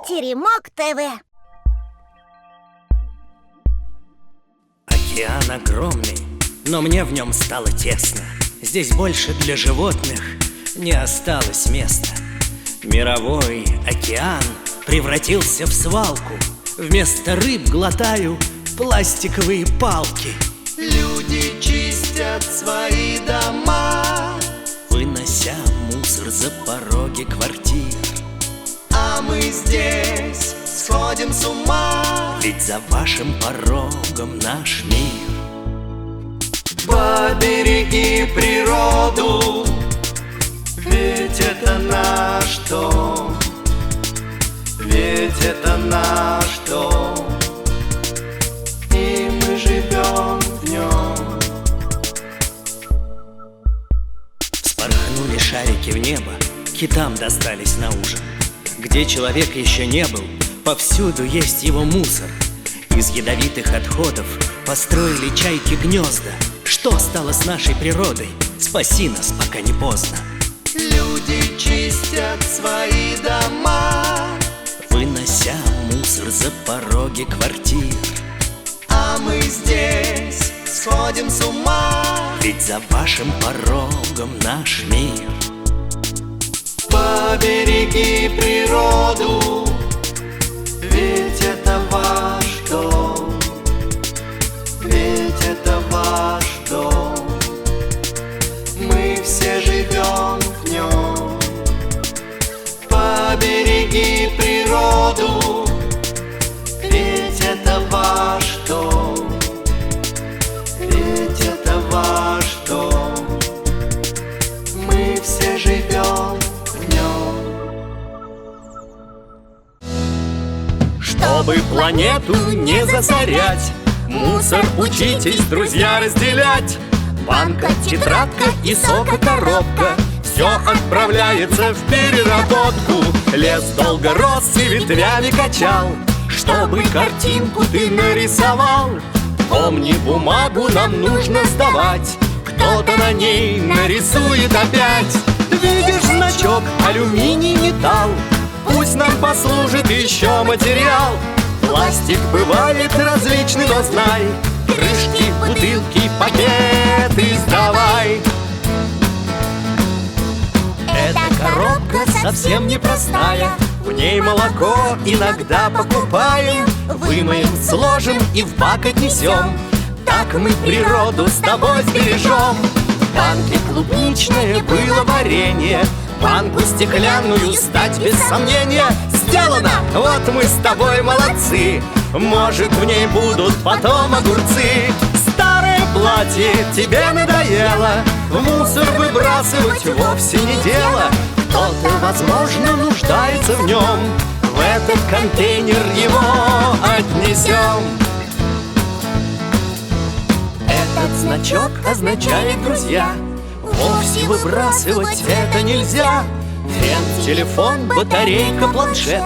Теремок ТВ. Океан огромный, но мне в нем стало тесно. Здесь больше для животных не осталось места. Мировой океан превратился в свалку. Вместо рыб глотаю пластиковые палки. Люди чистят свои дома, вынося мусор за пороги квартир. а мы здесь сходим с ума. Ведь за вашим порогом наш мир. Побереги природу, ведь это наш дом, ведь это наш дом, и мы живем в нем. Вспорхнули шарики в небо, китам достались на ужин. Где человек еще не был, повсюду есть его мусор. Из ядовитых отходов построили чайки гнезда. Что стало с нашей природой? Спаси нас, пока не поздно. Люди чистят свои дома, вынося мусор за пороги квартир. а мы здесь сходим с ума. Ведь за вашим порогом наш мир. Побереги природу, ведь это ваш дом, ведь это ваш дом, мы все живем в нем. Побереги природу, ведь это ваш дом, ведь это ваш дом, мы все живем в нем. Чтобы планету не засорять, мусор учитесь, друзья, разделять. Банка, тетрадка и сококоробка, все отправляется в переработку. Лес долго рос и ветвями качал, чтобы картинку ты нарисовал. Помни, бумагу нам нужно сдавать, кто-то на ней нарисует опять. Видишь значок алюминий, металл, пусть нам послужит еще материал. Пластик бывает различный, но знай, крышки, бутылки, пакеты сдавай. Эта коробка совсем непростая, в ней молоко иногда покупаем. Вымоем, сложим и в бак отнесем, так мы природу с тобой сбережем. В банке клубничное было варенье, банку стеклянную сдать без сомнения. Сделано, вот мы с тобой молодцы, может, в ней будут потом огурцы. Старое платье тебе надоело, в мусор выбрасывать вовсе не дело. Кто-то, возможно, нуждается в нем, в этот контейнер его отнесем. Этот значок означает, друзья, вовсе выбрасывать это нельзя. Фен, телефон, батарейка, планшет,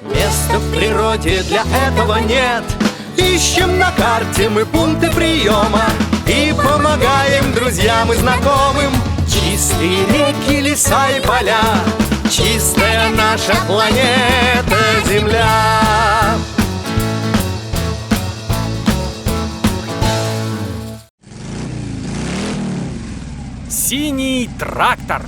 места в природе для этого нет. Ищем на карте мы пункты приема и помогаем друзьям и знакомым. Чистые реки, леса и поля, чистая наша планета Земля. Синий трактор.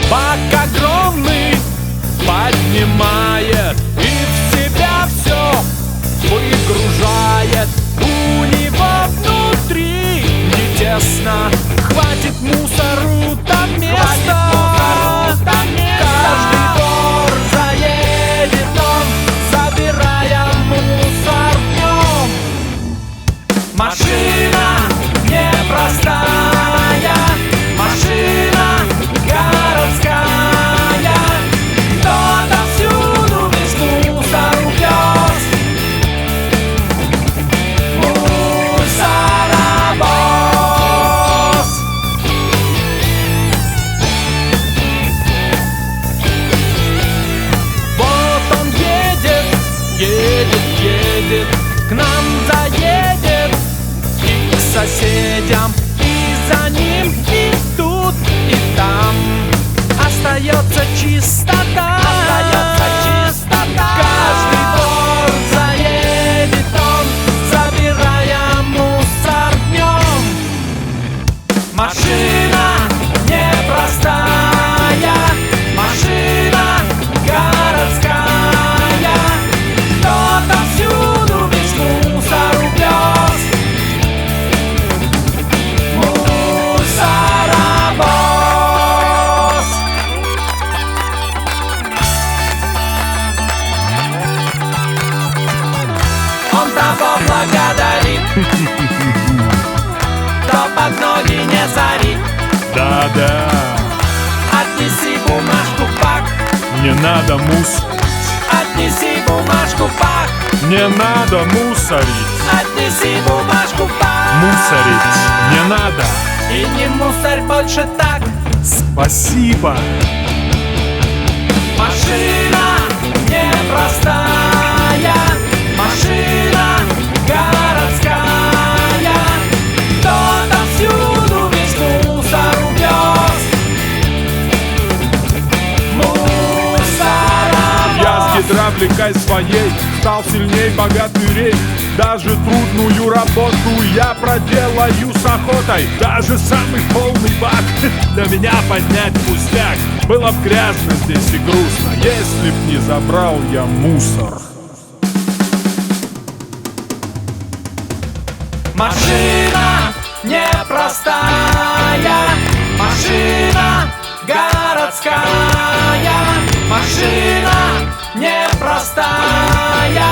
Бак огромный поднимает и в себя все выгружает. У него внутри не тесно, хватит мусору там места. Каждый двор заедет он, забирая мусор в нем. Машина непростая, машина городская. Кто-то всюду весь мусор увез. Мусоровоз. соседям, и за ним и тут, и там остается чистота. Каждый двор заедет он, забирая мусор днем. Машина непростая, машина городская. Кто-то всюду весь мусор увез. Мусоровоз. Он того благодарит, кто под ноги не зарит. Да-да, Отнеси бумажку в бак, не надо отнеси бумажку в бак, не надо мусорить. отнеси бумажку в бак. Мусорить не надо. И не мусорь больше так. Спасибо. Машина непростая, машина городская. Кто-то всюду весь мусор увез. Я с Мусоровоз. гидравликой своей стал сильней богатырей. Даже трудную работу я проделаю с охотой. Даже самый полный бак для меня поднять пустяк. Было б грязно здесь и грустно, если б не забрал я мусор. Машина непростая, машина городская. Машина непростая,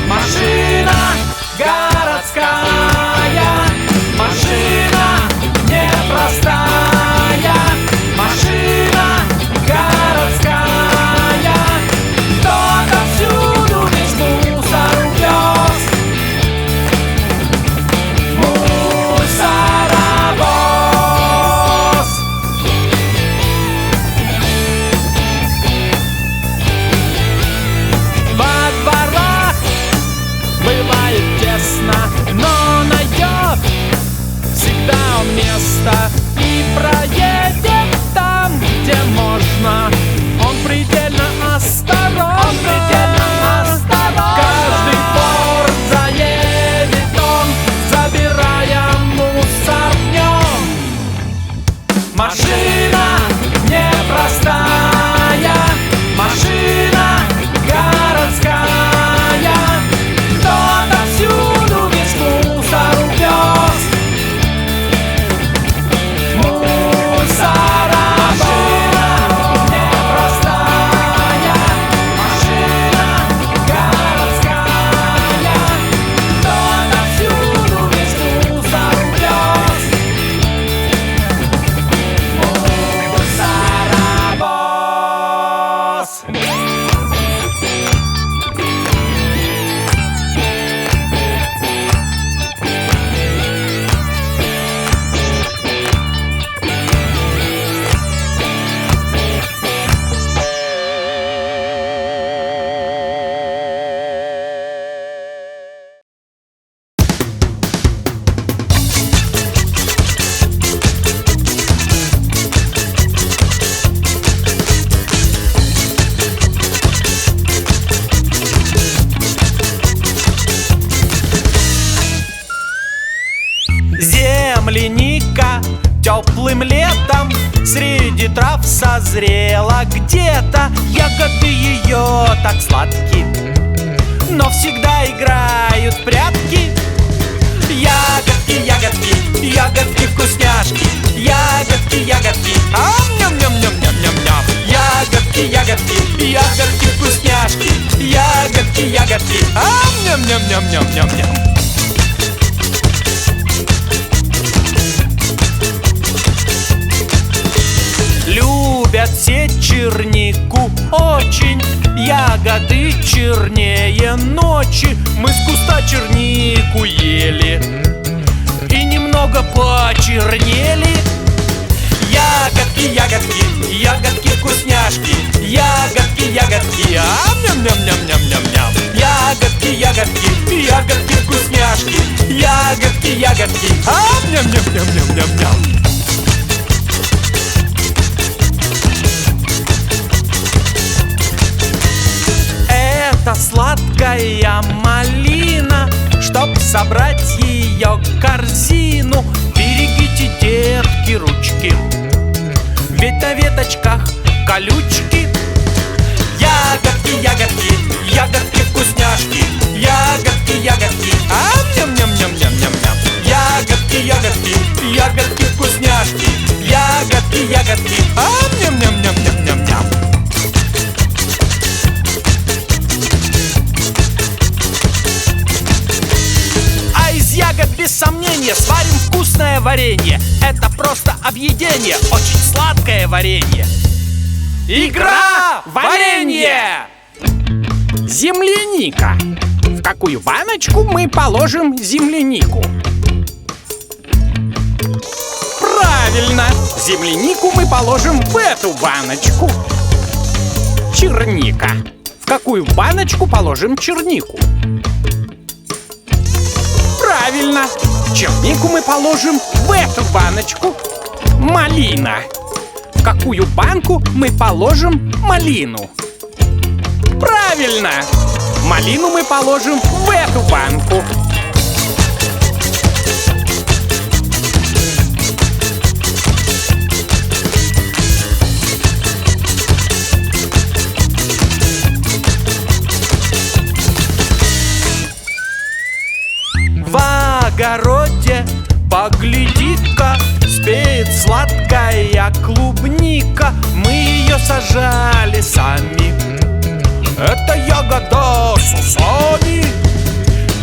машина городская. Машина непростая, машина городская. Кто-то всюду весь мусор увез. Мусоровоз. Во дворах бывает тесно, но найдет всегда он место и проедет там, где можно. Он предельно осторожен, каждый двор заедет он, забирая мусор днем. Машина непростая, машина городская. Кто-то всюду весь мусор увез. Мусоровоз. Непростая, машина городская. Кто-то всюду весь мусор увез. Мусоровоз. Земляника теплым летом среди трав созрела где-то. Ягоды ее так сладкие, но всегда играют в прятки. Ягодки, ягодки, ягодки вкусняшки. Ягодки, ягодки, ам-ням-ням-ням-ням-ням-ням. Ягодки, ягодки, ягодки вкусняшки. Ягодки, ягодки, ам-ням-ням-ням-ням-ням-ням. Любят все чернику очень, ягоды чернее ночи. Мы с куста чернику ели и немного почернели. Ягодки, ягодки, ягодки вкусняшки. Ягодки, ягодки, ам-ням-ням-ням-ням-ням-ням. Ягодки, ягодки, ягодки вкусняшки. Ягодки, ягодки, ням-ням-ням-ням-ням-ням. Это сладкая малина, чтоб собрать ее корзину. Берегите, детки, ручки, ведь на веточках колючки. Ягодки, ягодки, ягодки вкусняшки. Ягодки, ягодки, ням-ням-ням-ням-ням-ням. Ягодки, ягодки, ягодки вкусняшки. Ягодки, ягодки, ням-ням-ням-ням-ням-ням. А из ягод без сомнения сварим вкусное варенье. Это просто объедение, очень сладкое варенье. Игра варенье! Земляника. В какую баночку мы положим землянику? Правильно! Землянику мы положим в эту баночку. Черника. В какую баночку положим чернику? Правильно! Чернику мы положим в эту баночку. Малина. В какую банку мы положим малину? Правильно! Малину мы положим в эту банку. В огороде погляди-ка, спеет сладкая клубника. Мы ее сажали сами. Это ягода с усами.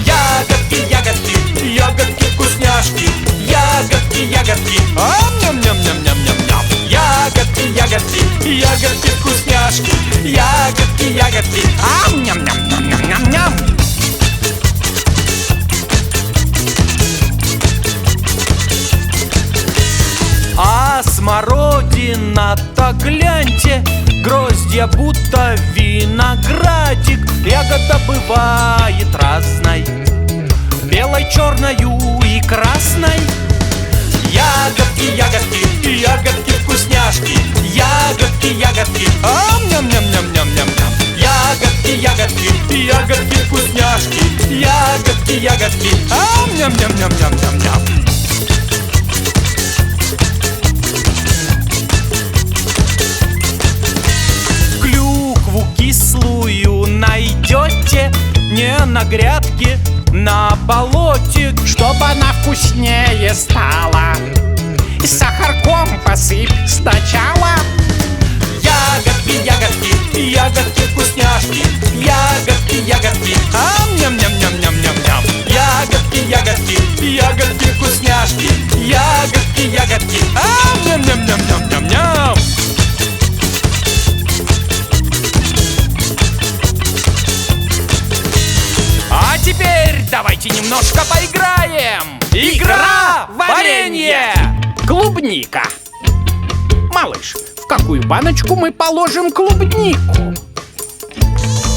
Ягодки, ягодки, ягодки вкусняшки. Ягодки, ягодки, ням-ням-ням-ням-ням-ням. Ягодки, ягодки, ягодки вкусняшки. Ягодки, ягодки, ням-ням-ням-ням-ням-ням. А смородина-то гляньте, гроздья будто виноградик. Ягода бывает разной, белой, черною и красной. Ягодки, ягодки, ягодки вкусняшки. Ягодки, ягодки, ням-ням-ням-ням-ням-ням. Ягодки, ягодки, ягодки вкусняшки. Ягодки, ягодки, ням-ням-ням-ням-ням-ням. Кислую найдете не на грядке, на болоте. Чтоб она вкуснее стала, и сахарком посыпь сначала. Ягодки, ягодки, ягодки вкусняшки. Ягодки, ягодки, ням-ням-ням-ням-ням-ням. Ягодки, ягодки, ягодки вкусняшки. Ягодки, ягодки, ням-ням-ням-ням-ням-ням. А теперь давайте немножко поиграем. Игра варенье. Клубника. Малыш, в какую баночку мы положим клубнику?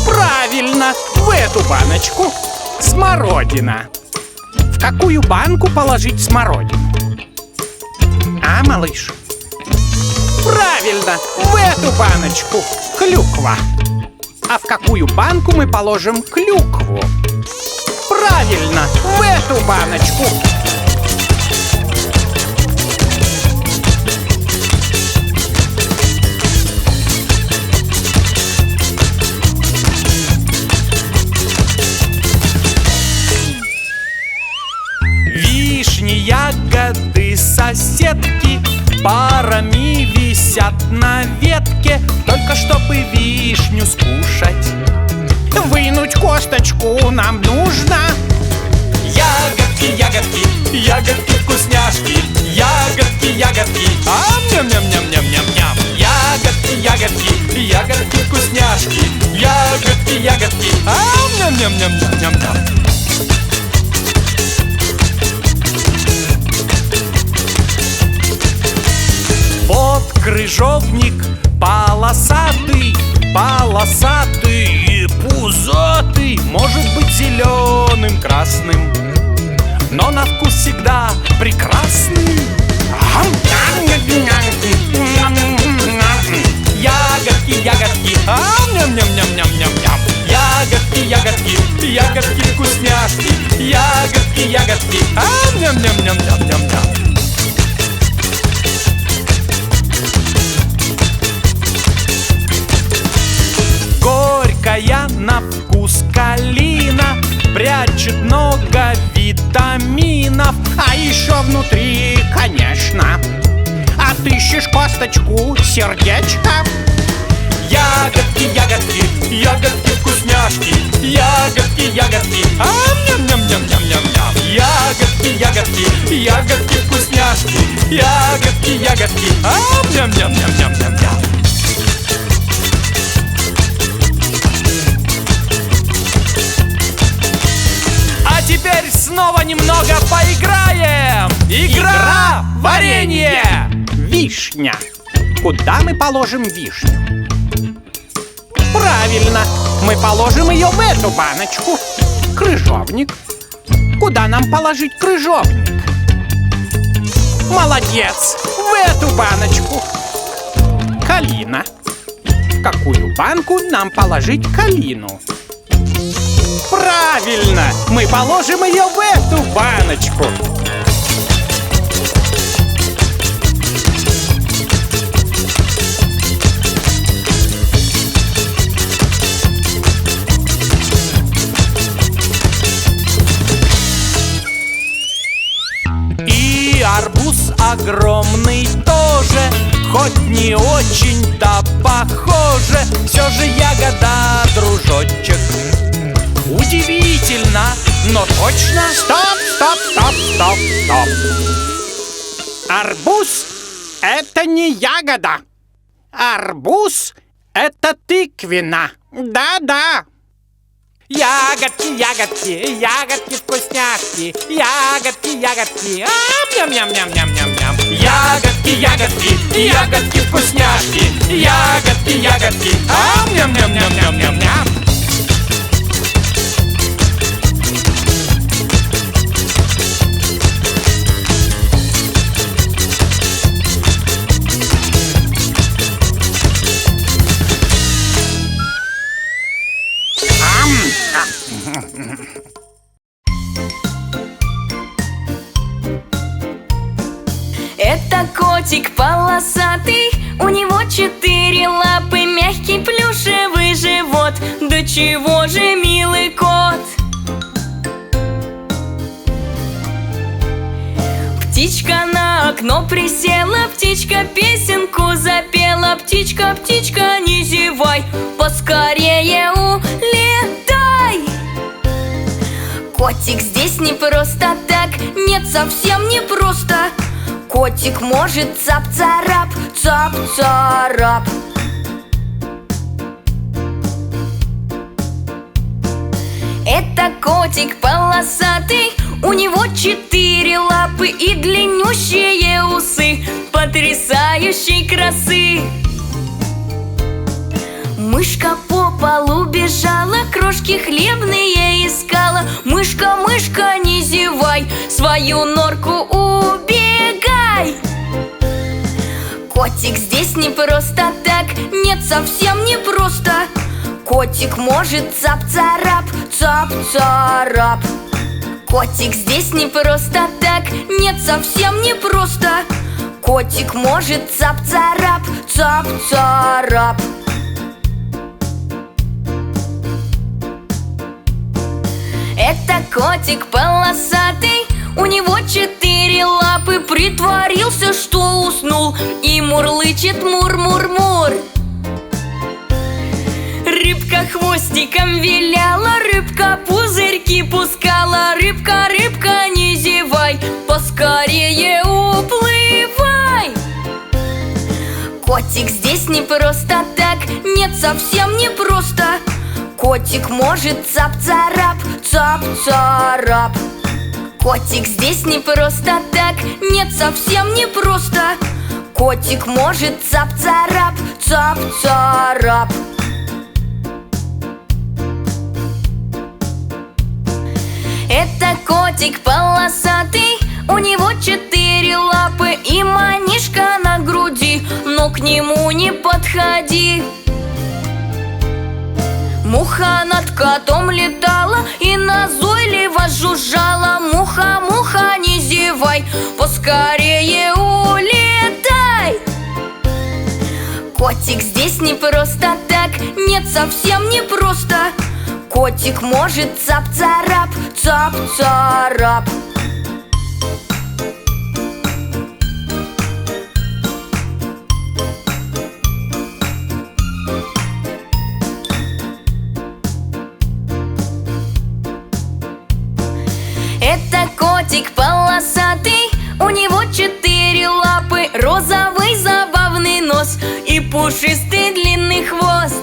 Правильно, в эту баночку. Смородина. В какую банку положить смородину? А, малыш? Правильно, в эту баночку. Клюква. А в какую банку мы положим клюкву? Правильно, в эту баночку. Вишни, ягоды, соседки парами висят на ветке. Только чтобы вишню скушать, Вынуть косточку нам нужно. ягодки, ягодки, ягодки вкусняшки. Ягодки, ягодки, ням-ням-ням-ням-ням-ням. Ягодки, ягодки, ягодки вкусняшки. Ягодки, ягодки, ням-ням-ням-ням-ням-ням. Вот крыжовник полосатый, полосатый и пузатый, может быть зеленым, красным, но на вкус всегда прекрасный. Ягодки, ягодки, ням-ням-ням-ням-ням-ням. Ягодки, ягодки, ягодки вкусняшки. Ягодки, ягодки, ням-ням-ням-ням-ням-ням. Горькая на вкус калина прячет много витаминов, а еще внутри, конечно, отыщешь косточку, сердечко. Ягодки, ягодки, ягодки вкусняшки. Ягодки, ягодки, ням-ням-ням-ням-ням-ням. Ягодки, ягодки, ягодки вкусняшки. Ягодки, ягодки, ням-ням-ням-ням-ням-ням. А теперь снова немного поиграем. Игра варенье. Вишня. Куда мы положим вишню? Правильно, мы положим ее в эту баночку. Крыжовник. Куда нам положить крыжовник? Молодец, в эту баночку. Калина. В какую банку нам положить калину? Правильно, мы положим ее в эту баночку. И арбуз огромный тоже, хоть не очень-то похоже, все же ягода, дружочек. Удивительно, но точно. Стоп, стоп, стоп, стоп, стоп. Арбуз — это не ягода. Арбуз — это тыквина. Да-да. Ягодки, ягодки, ягодки вкусняшки. Ягодки, ягодки, ням-ням-ням-ням-ням-ням. Ягодки, ягодки, ягодки вкусняшки. Ягодки, ягодки, ням-ням-ням-ням-ням-ням. Это котик полосатый, у него 4 лапы, мягкий плюшевый живот. Да чего же милый кот? Птичка на окно присела, птичка песенку запела. Птичка, птичка, не зевай, поскорее улетай. Котик здесь не просто так, нет, совсем не просто. Котик может цап-царап, цап-царап. Это котик полосатый, у него 4 лапы и длиннющие усы потрясающей красы. Мышка по полу бежала, крошки хлебные искала. Мышка, мышка, не зевай, свою норку убегай. Котик здесь не просто так, нет, совсем не просто. Котик может цап-царап, цап-царап. Котик здесь не просто так, нет, совсем не просто. Котик может цап-царап, цап-царап. Это котик полосатый, у него 4 лапы, притворился, что уснул, и мурлычет мур-мур-мур. Рыбка хвостиком виляла, рыбка пузырьки пускала. Рыбка, рыбка, не зевай, поскорее уплывай. Котик здесь не просто так, нет, совсем не просто. Котик может цап-царап, цап-царап. Котик здесь не просто так, нет, совсем не просто. Котик может цап-царап, цап-царап. котик полосатый, у него 4 лапы и манишка на груди, но к нему не подходи. Муха над котом летала и назойливо жужжала. Муха, муха, не зевай, поскорее улетай. Котик здесь не просто так, нет, совсем не просто. Котик может цап-царап, цап-царап. Это котик полосатый, у него 4 лапы, розовый забавный нос и пушистый длинный хвост.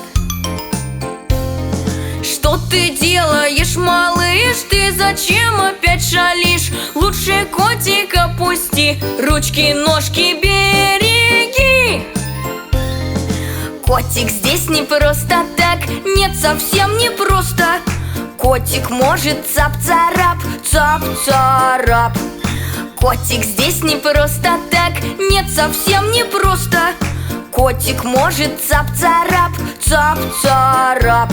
Что ты делаешь, малыш? Ты зачем опять шалишь? Лучше котик опусти, ручки, ножки береги. Котик здесь не просто так, нет, совсем не просто. Котик может цап-царап, цап-царап. Котик здесь не просто так, нет, совсем не просто. Котик может цап-царап, цап-царап.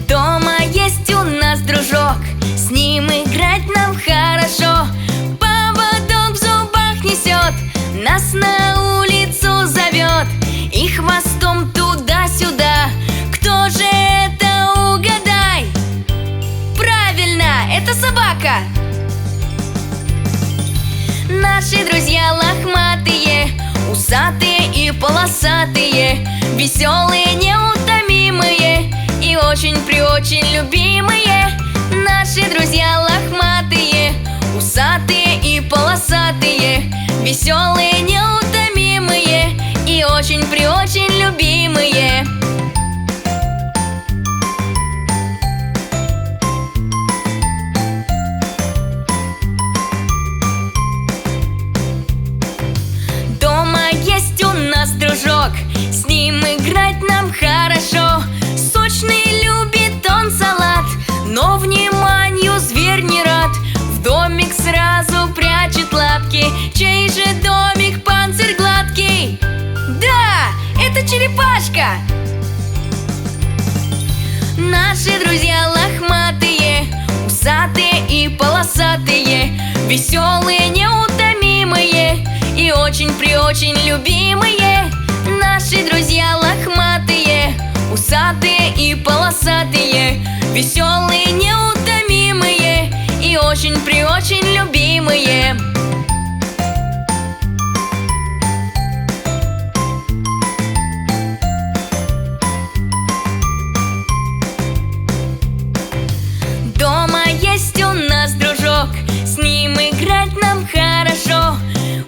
Дома есть у нас дружок, с ним играть нам хорошо. Поводок в зубах несет, нас на улицу зовет и хвостом туда-сюда. Кто же это, угадай? Правильно, это собака. Наши друзья лохматые, усатые и полосатые, веселые, неутомимые и очень-преочень любимые. Наши друзья лохматые, усатые и полосатые, веселые, неутомимые и очень-преочень любимые. Дома есть у нас дружок, с ним играть нам хорошо. Сочный любит он салат, но вниманию зверь не рад. В домик сразу прячет лапки, чей же домик, панцирь гладкий? Да, это черепашка. Наши друзья лохматые, усатые и полосатые, веселые, неутомимые и очень-преочень любимые. Наши друзья лохматые, усатые и полосатые, веселые, неутомимые и очень-преочень любимые. Дома есть у нас дружок, с ним играть нам хорошо.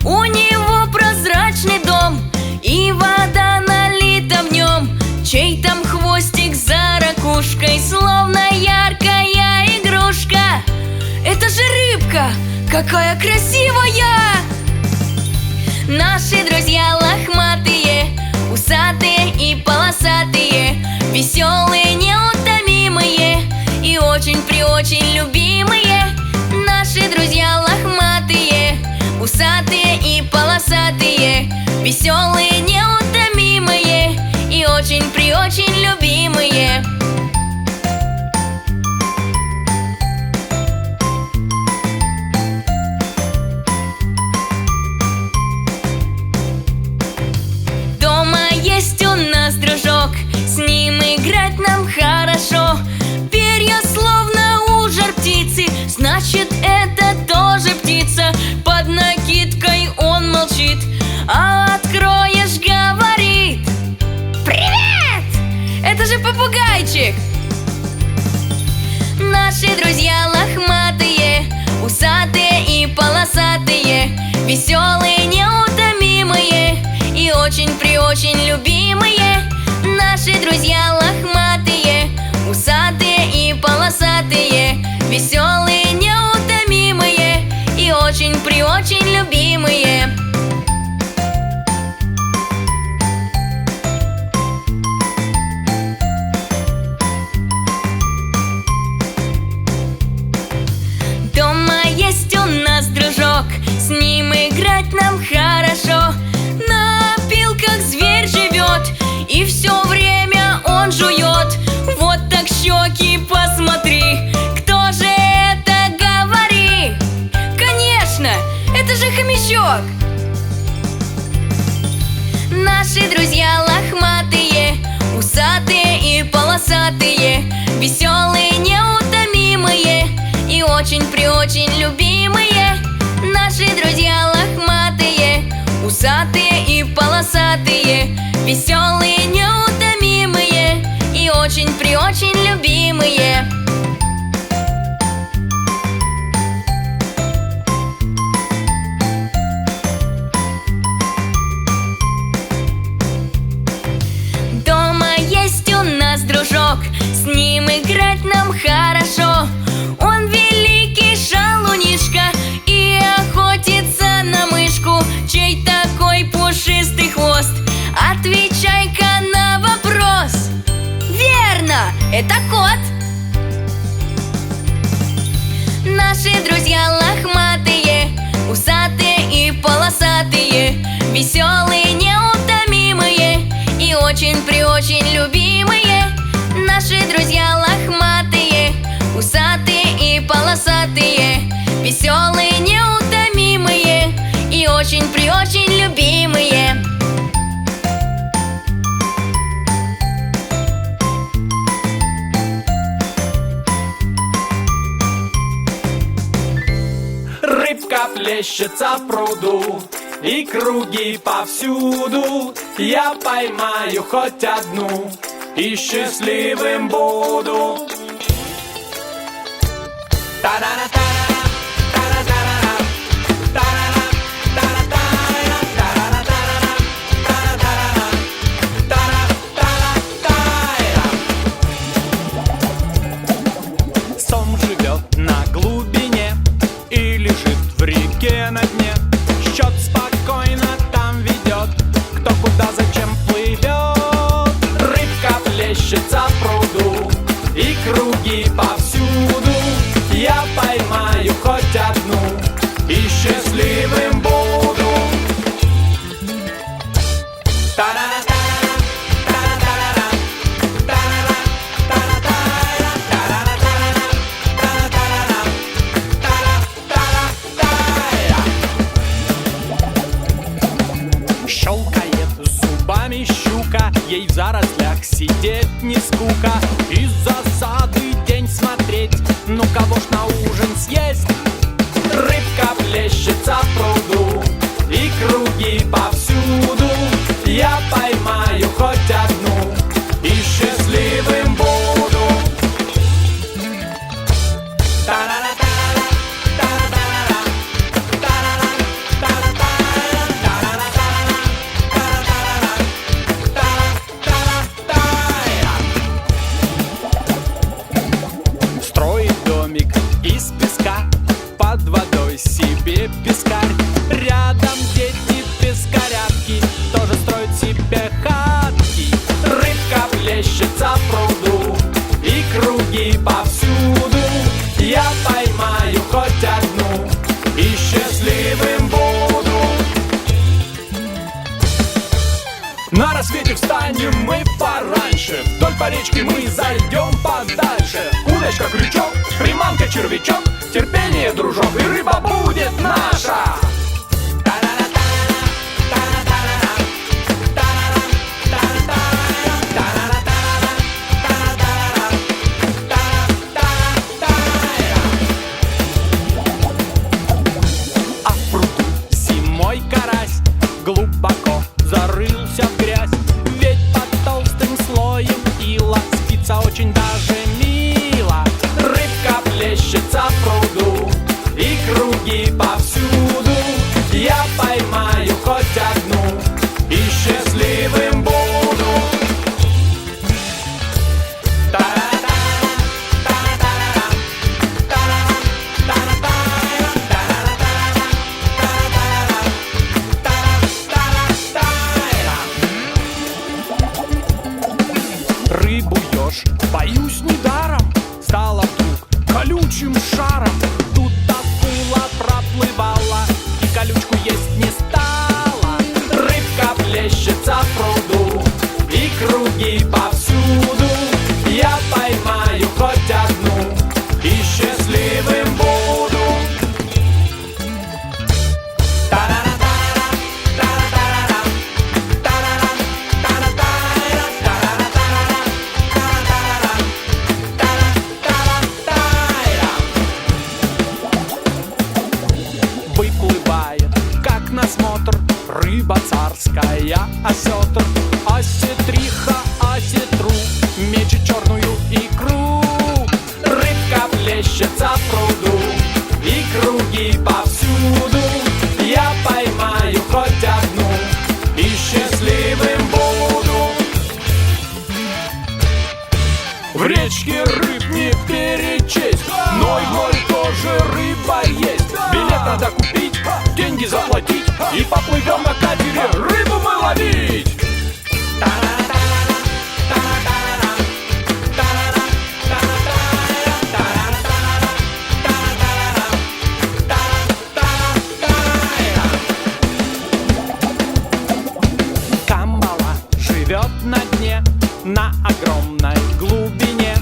У него прозрачный дом и вода налита в нем, чей там хвостик за ракушкой, словно яркая игрушка. Это же рыбка, какая красивая! Наши друзья лохматые, усатые и полосатые, веселые, неутомимые и очень-преочень любимые. Наши друзья лохматые, усатые и полосатые, веселые, неутомимые и очень-преочень любимые. Дома есть у нас дружок, с ним играть нам хорошо. Перья словно у жар птицы, значит это тоже птица. Под накидкой он молчит, а откроешь, говорит: привет! Это же попугайчик! Наши друзья лохматые, усатые и полосатые, веселые, неутомимые и очень-преочень любимые. Наши друзья лохматые, усатые и полосатые, веселые, неутомимые и очень-преочень любимые. усатые и полосатые, веселые, неутомимые и очень-преочень любимые. Наши друзья лохматые, усатые и полосатые, веселые, неутомимые и очень-преочень любимые. Дома есть у нас дружок, с ним играть нам хорошо. Он великий шалунишка и охотится на мышку. Чей такой пушистый хвост? Отвечай-ка на вопрос. Верно, это кот. Наши друзья лохматые, усатые и полосатые, веселые, неутомимые и очень-преочень любимые. Наши друзья лохматые, усатые и полосатые, веселые, неутомимые и очень-преочень любимые. Рыбка плещется в пруду, и круги повсюду. Я поймаю хоть одну, и счастливым буду. Сом живет на глубине и лежит в реке на дне. Счет спокойно там ведет, кто куда зачем плывет. Рыбка плещется в пруду, и круги повсюду. Я поймаю хоть одну, и счастливым буду. Щелкает зубами щука, ей в зарослях сидеть не скука. Из засады день смотреть, ну кого ж на ужин съесть? Рыбка плещется в пруду, и круги повсюду. Я поймаю хоть одну, и счастливым буду. Строит домик из песка, под водой себе пескарь. Рядом дети пескарятки тоже строят себе хатки. Рыбка плещется в пруду, и круги повсюду. Я поймаю хоть одну, и счастливым буду. На рассвете встанем мы пораньше, вдоль по речке мы зайдем подальше. Удочка, крючок, приманка, червячок, терпение, дружок, и рыба будет наша. А в пруду зимой карась глубоко зарылся в грязь. Ведь под толстым слоем ила спится очень даже мило. Рыбка плещется в пруду, и круги повсюду. Я поймаю хоть одну, и счастливым буду. Рыбу ешь, боюсь недаром, стала вдруг колючим шаром. Тут акула проплывала и колючку есть не стала. Рыбка плещется в пруду, и круги повсюду. Я поймаю хоть одну, и счастливым буду. В речке рыб не перечесть, но и в море тоже рыба есть. Билет надо купить, деньги заплатить, и поплывем на катере рыбу мы ловить. Камбала живет на дне, на огромной глубине.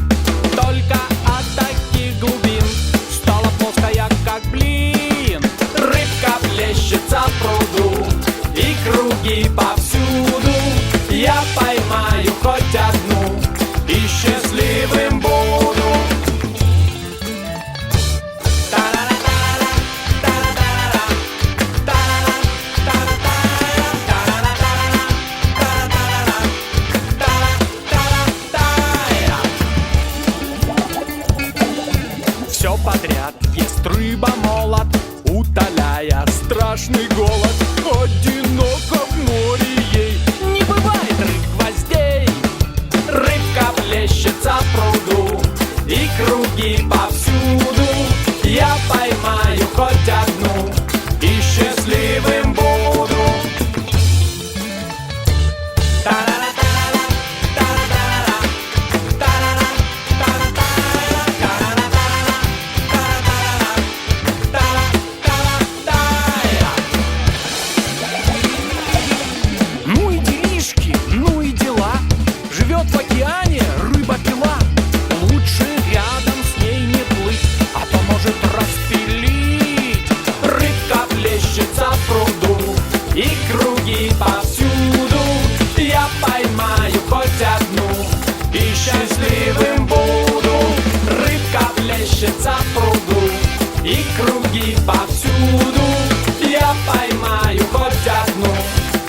Только от таких глубин стала плоская, как блин. Рыбка плещется в пруду, и круги повсюду. Я поймаю хоть одну, и счастливым буду. Все подряд ест рыба молот, утоляя страшный голод. Одиноко в море ей не бывает рыб-гвоздей. Рыбка плещется в пруду, и круги повсюду. Я поймаю хоть одну, и счастливым буду. Ну и делишки, ну и дела. Живет в океане рыба-пила. Лучше рядом с ней не плыть, а то может распилить. Рыбка плещется в пруду, и круги повсюду. Я поймаю хоть одну, и счастливым буду. Рыбка плещется в пруду, и круги повсюду. Я поймаю хоть одну,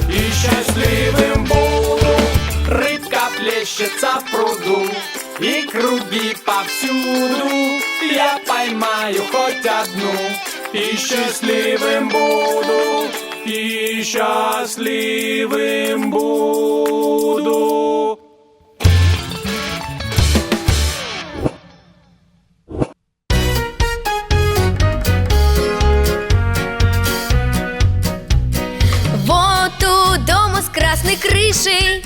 и счастливым буду. Рыбка плещется в пруду, и круги повсюду. Я поймаю хоть одну, и счастливым буду. И счастливым буду. Вот у дома с красной крышей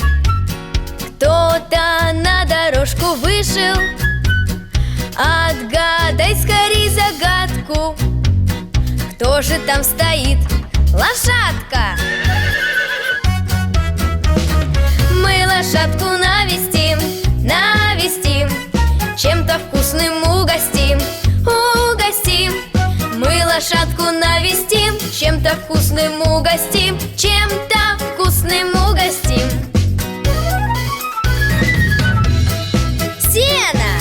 кто-то на дорожку вышел. Отгадай скорей загадку, кто же там стоит? Лошадка! Мы лошадку навестим, навестим, чем-то вкусным угостим, угостим. Мы лошадку навестим, чем-то вкусным угостим, чем-то вкусным угостим. Сено!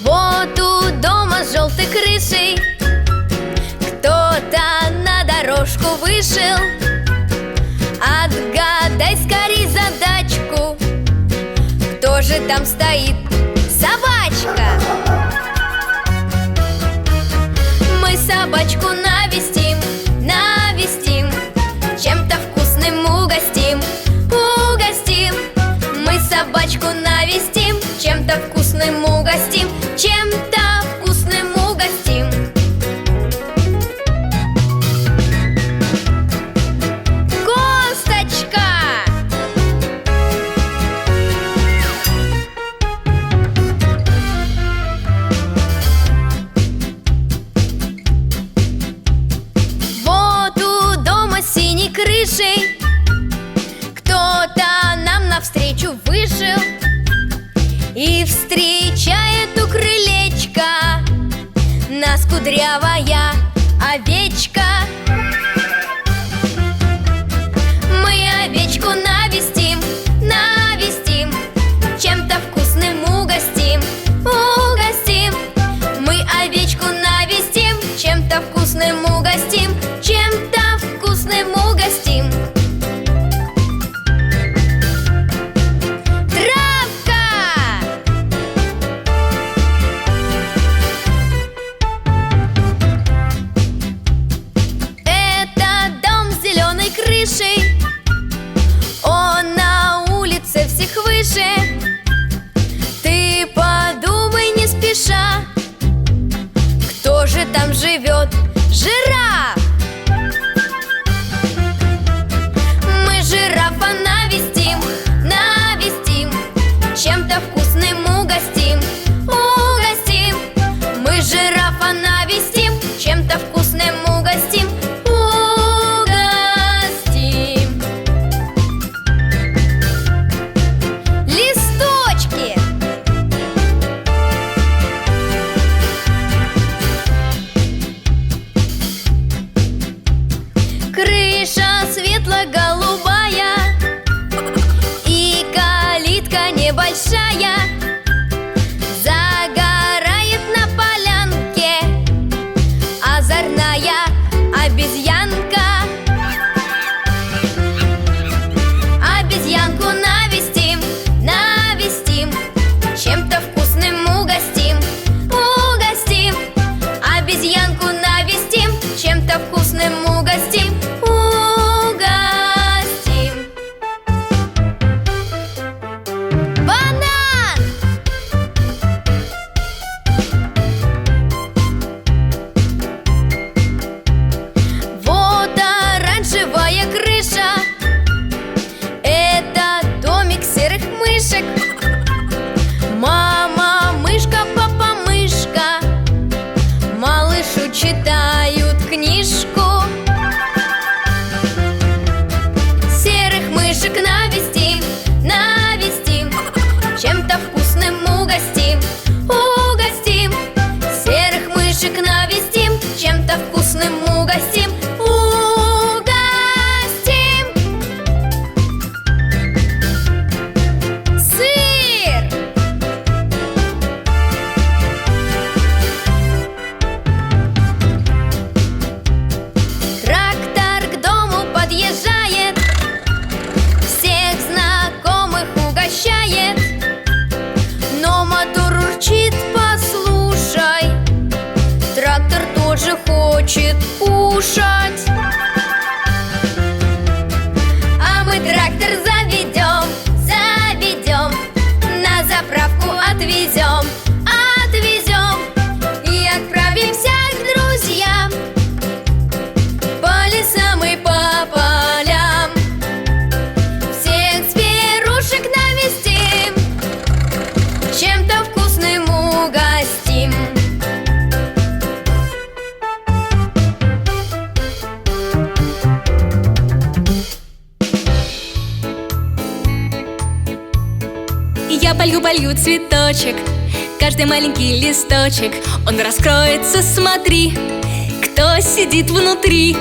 Вот у дома с желтой крышей кто-то на дорожку вышел. Отгадай скорей задачку, кто же там стоит? Собачка! Мы собачку навестим, навестим, чем-то вкусным угостим, угостим. Мы собачку навестим, чем-то вкусным угостим, чем-то вкусным угостим. Косточка! Вот у дома с синей крышей кто-то нам навстречу вышел. И встречает у крылечка нас кудрявая овечка. Мы овечку навестим, навестим, чем-то вкусным угостим, угостим. Мы овечку навестим, чем-то вкусным угостим, чем-то вкусным угостим. Крыша светло-голубая и калитка небольшая. Загорает на полянке озорная обезьянка. Обезьянку навестим, навестим, чем-то вкусным угостим, угостим. Обезьянку навестим, чем-то вкусным угостим, угостим. Банан! Вот оранжевая крыша, это домик серых мышек. Мама мышка, папа мышка, малышу читают книжку. Серых мышек навестим, навестим, чем-то вкусным угостим, угостим. Серых мышек навестим, чем-то вкусным угостим, угостим. Сыр! Трактор к дому подъезжает, всех знакомых угощает. Но мотор урчит, послушай, трактор тоже хочет кушать. А мы трактор заведем, заведем, на заправку отвезем, отвезем и отправимся к друзьям по лесам и по полям. Всех зверушек навестим, чем-то вкусным угостим. Я полью цветочек, каждый маленький листочек, он раскроется, смотри, кто сидит внутри.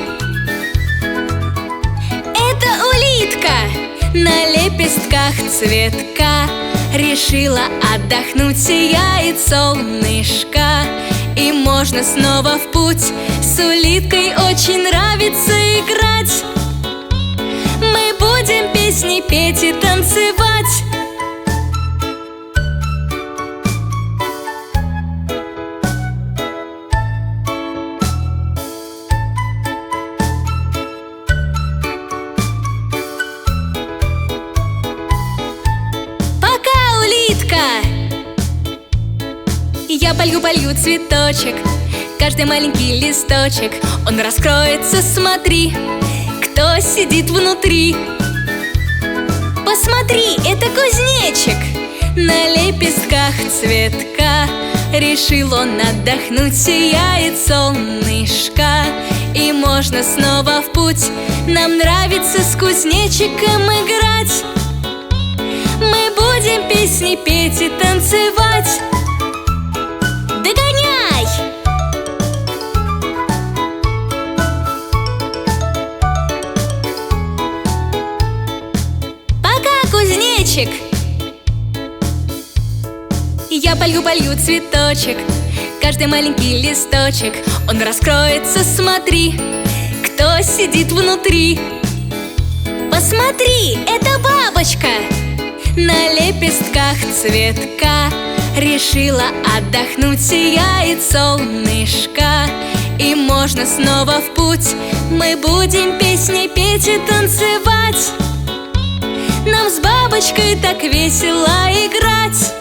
Это улитка на лепестках цветка решила отдохнуть, сияет солнышко. И можно снова в путь, с улиткой очень нравится играть. Мы будем песни петь и танцевать. Я полью цветочек, каждый маленький листочек, он раскроется, смотри, кто сидит внутри. Посмотри, это кузнечик на лепестках цветка решил он отдохнуть, сияет солнышко. И можно снова в путь, нам нравится с кузнечиком играть. Мы будем песни петь и танцевать. Догоняй! Пока, кузнечик! Я полью цветочек, каждый маленький листочек, он раскроется, смотри, кто сидит внутри. Посмотри, это бабочка на лепестках цветка решила отдохнуть, сияет солнышко. И можно снова в путь, мы будем песни петь и танцевать. Нам с бабочкой так весело играть.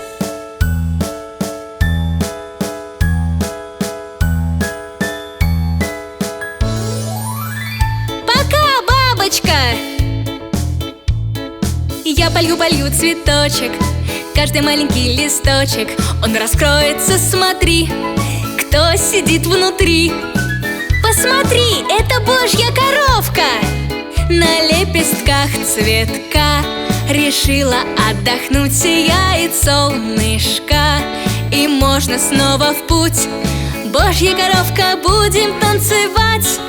Пока, бабочка! Я полью цветочек, каждый маленький листочек, он раскроется, смотри, кто сидит внутри. Посмотри, это божья коровка на лепестках цветка решила отдохнуть, сияет солнышко. И можно снова в путь, божья коровка, будем танцевать.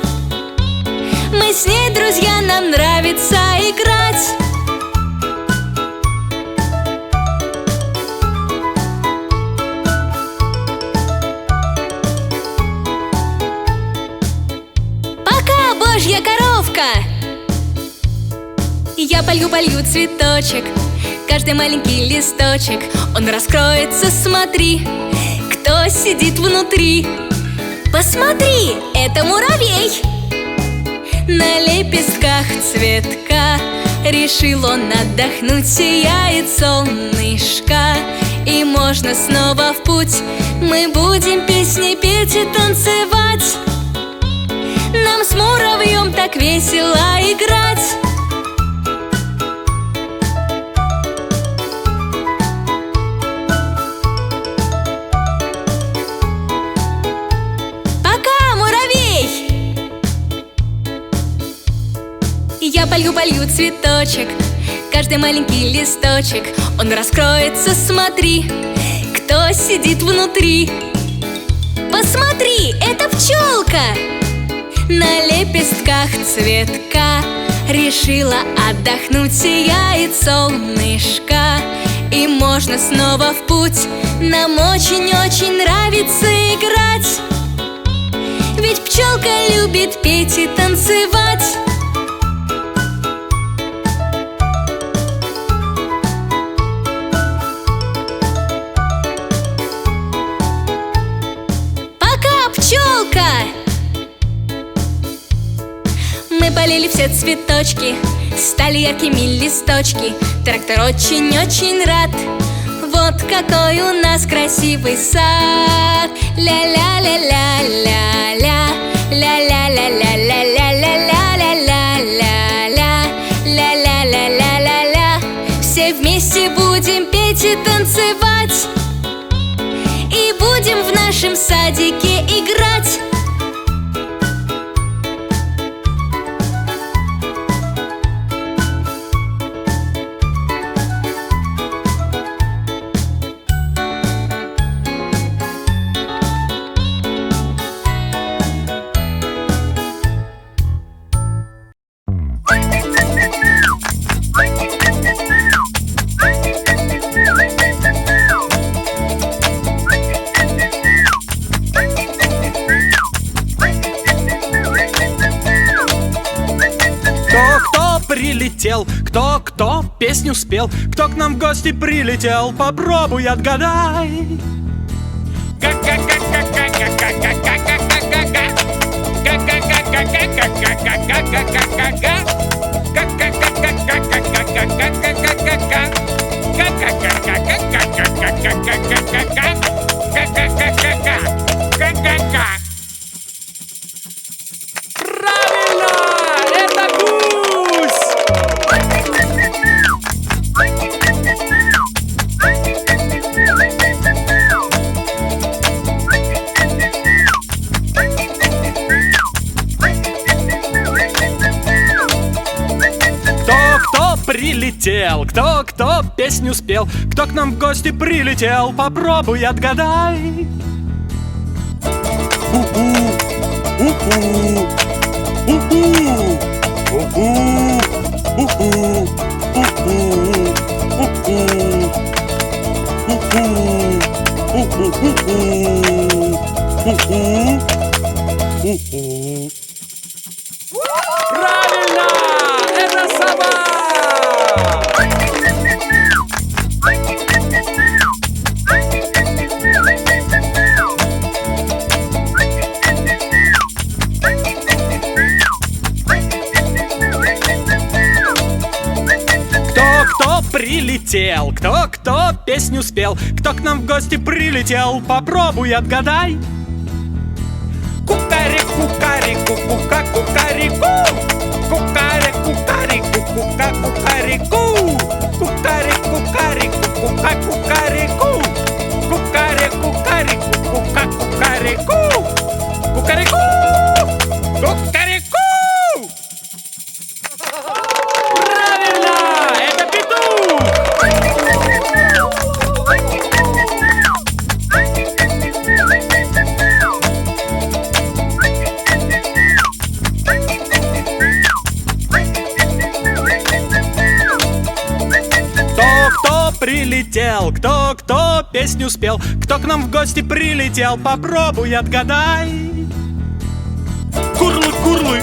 Мы с ней Божья коровка. Я полью цветочек, каждый маленький листочек, он раскроется, смотри, кто сидит внутри. Посмотри, это муравей. На лепестках цветка решил он отдохнуть, сияет солнышко, и можно снова в путь. Мы будем песни петь и танцевать, нам с муравьем так весело играть. Пока, муравей! Я полью цветочек, каждый маленький листочек, он раскроется, смотри, кто сидит внутри. Посмотри, это пчелка. На лепестках цветка решила отдохнуть, сияет солнышко, и можно снова в путь. Нам очень-очень нравится играть, ведь пчелка любит петь и танцевать. Пчелка! Мы полили все цветочки, стали яркими листочки. Трактор очень-очень рад, вот какой у нас красивый сад. Ля-ля-ля-ля-ля-ля, ля-ля-ля-ля-ля-ля-ля-ля-ля-ля, ля-ля-ля-ля-ля-ля. Все вместе будем петь и танцевать, и будем в нашем садике играть. Прилетел, кто песню спел, кто к нам в гости прилетел, попробуй отгадай. Прилетел, кто песню спел, кто к нам в гости прилетел, попробуй отгадай. Правильно! Это сова! Прилетел, кто песню спел, кто к нам в гости прилетел, попробуй отгадай. Кукареку-карику, кука-кукареку, кукареку-карику, кука-кукареку, кукареку-карику, кука-кукареку, кукареку-карику, кука-кукареку, кукареку, кукареку. Прилетел, кто песню спел, кто к нам в гости прилетел, попробуй отгадай. Курлы-курлы,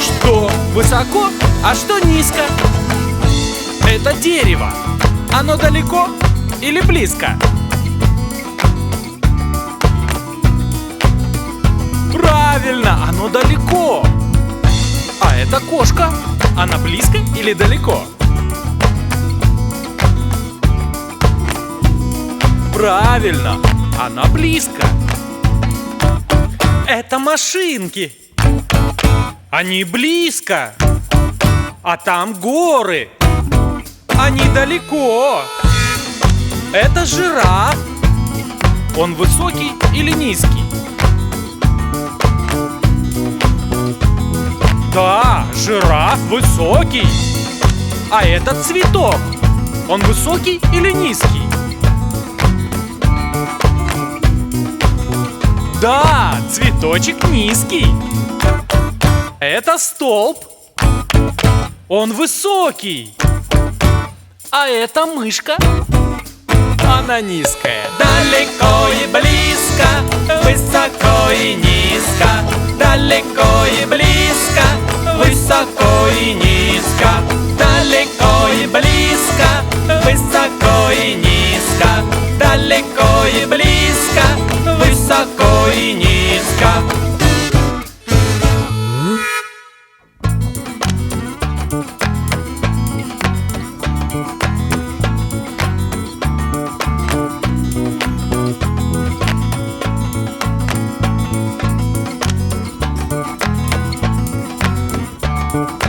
Что высоко, а что низко? Это дерево. Оно далеко или близко? Правильно, оно далеко. А это кошка. Она близко или далеко? Правильно, она близко. Это машинки. Они близко. А там горы. Они далеко. Это жираф. Он высокий или низкий? Да, жираф высокий. А этот цветок, он высокий или низкий? Да, цветочек низкий. Это столб. Он высокий. А это мышка. Она низкая. Далеко и близко, высоко и низко. Далеко и близко, высоко и низко. Далеко и близко, высоко и низко. Далеко и близко, высоко и низко. Thank you.